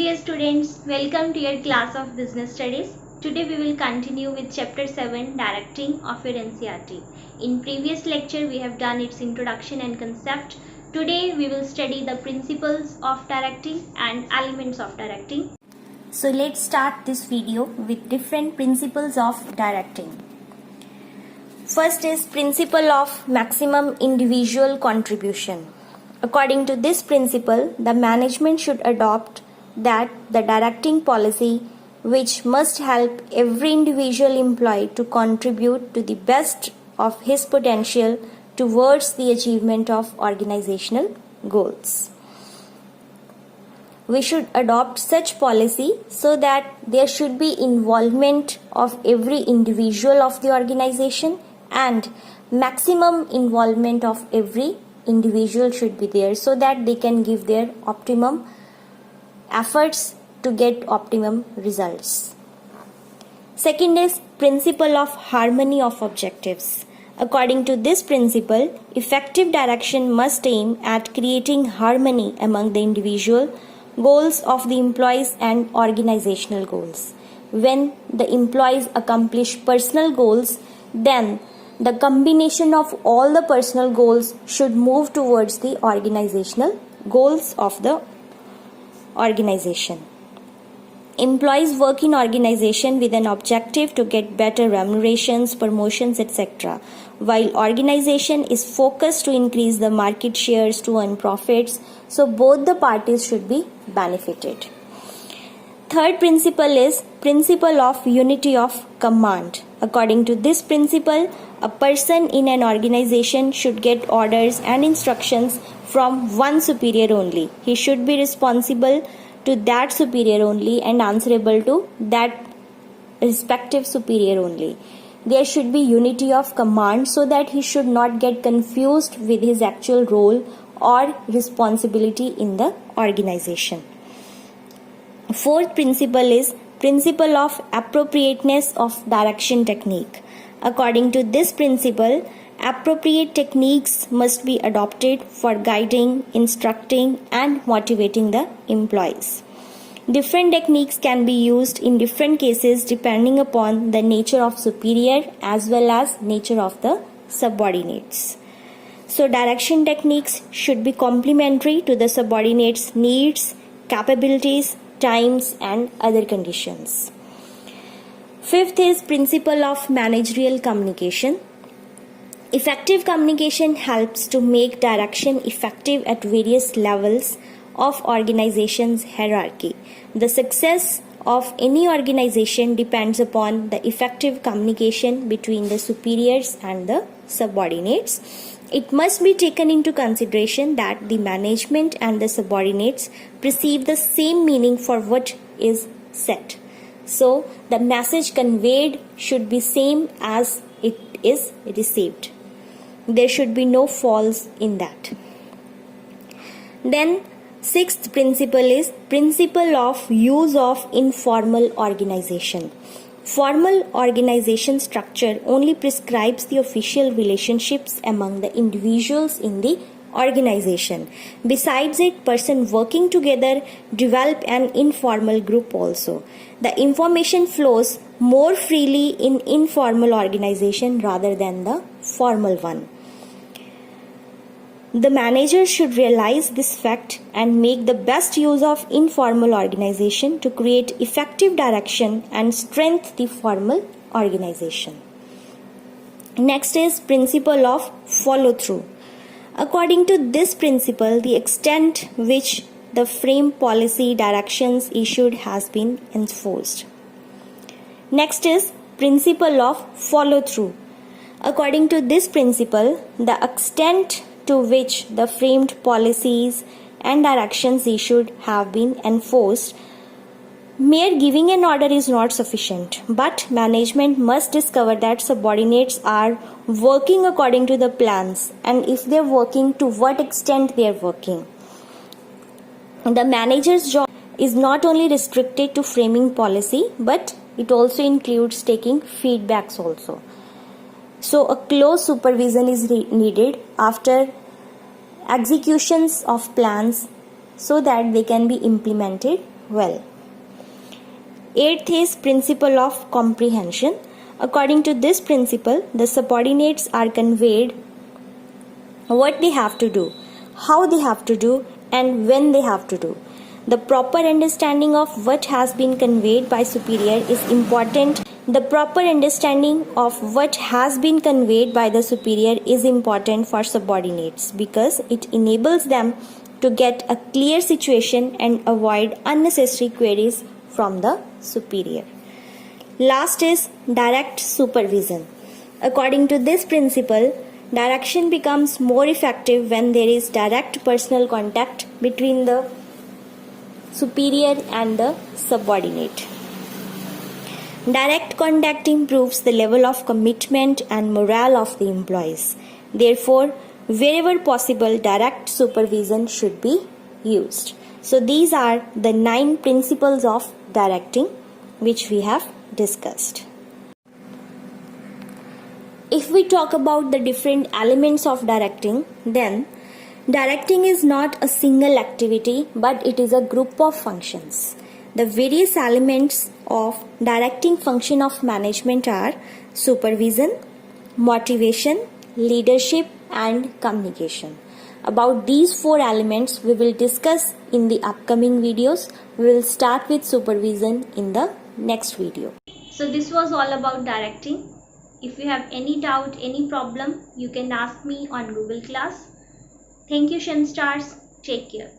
dear students, welcome to your class of business studies. Today we will continue with chapter 7 directing of your NCERT. In previous lecture we have done its introduction and concept. Today we will study the principles of directing and elements of directing. So let's start this video with different principles of directing. First is principle of maximum individual contribution. According to this principle, the management should adopt that the directing policy which must help every individual employee to contribute to the best of his potential towards the achievement of organizational goals. We should adopt such policy so that there should be involvement of every individual of the organization and maximum involvement of every individual should be there so that they can give their optimum efforts to get optimum results. Second is principle of harmony of objectives. According to this principle, effective direction must aim at creating harmony among the individual goals of the employees and organizational goals. When the employees accomplish personal goals, then the combination of all the personal goals should move towards the organizational goals of the organization. Employees work in organization with an objective to get better remunerations, promotions, etc. While organization is focused to increase the market shares to earn profits, so both the parties should be benefited. Third principle is principle of unity of command. According to this principle, a person in an organization should get orders and instructions from one superior only. He should be responsible to that superior only and answerable to that respective superior only. There should be unity of command so that he should not get confused with his actual role or responsibility in the organization. Fourth principle is principle of appropriateness of direction technique. According to this principle, appropriate techniques must be adopted for guiding, instructing, and motivating the employees. Different techniques can be used in different cases depending upon the nature of superior as well as nature of the subordinates. So direction techniques should be complementary to the subordinates' needs, capabilities, times, and other conditions. Fifth is principle of managerial communication. Effective communication helps to make direction effective at various levels of organization's hierarchy. The success of any organization depends upon the effective communication between the superiors and the subordinates. It must be taken into consideration that the management and the subordinates perceive the same meaning for what is said. So, the message conveyed should be same as it is received. There should be no faults in that. Then, sixth principle is principle of use of informal organization. Formal organization structure only prescribes the official relationships among the individuals in the organization. Besides it, persons working together develop an informal group also. The information flows more freely in informal organization rather than the formal one. The manager should realize this fact and make the best use of informal organization to create effective direction and strengthen the formal organization. Next is principle of follow through. According to this principle, the extent which the frame policy directions issued has been enforced. Next is principle of follow through. According to this principle, the extent to which the framed policies and directions issued have been enforced, mere giving an order is not sufficient, but management must discover that subordinates are working according to the plans, and if they are working, to what extent they are working. The manager's job is not only restricted to framing policy, but it also includes taking feedbacks also. So a close supervision is needed after executions of plans so that they can be implemented well. Eighth is principle of comprehension. According to this principle, the subordinates are conveyed what they have to do, how they have to do, and when they have to do. The proper understanding of what has been conveyed by superior is important. The proper understanding of what has been conveyed by the superior is important for subordinates because it enables them to get a clear situation and avoid unnecessary queries from the superior. Last is direct supervision. According to this principle, direction becomes more effective when there is direct personal contact between the superior and the subordinate. Direct contact improves the level of commitment and morale of the employees. Therefore, wherever possible, direct supervision should be used. So these are the 9 principles of directing which we have discussed. If we talk about the different elements of directing, then directing is not a single activity but it is a group of functions. The various elements of directing function of management are supervision, motivation, leadership and communication. About these 4 elements we will discuss in the upcoming videos. We will start with supervision in the next video. So this was all about directing. If you have any doubt, any problem, you can ask me on Google Class. Thank you, Shin Stars. Take care.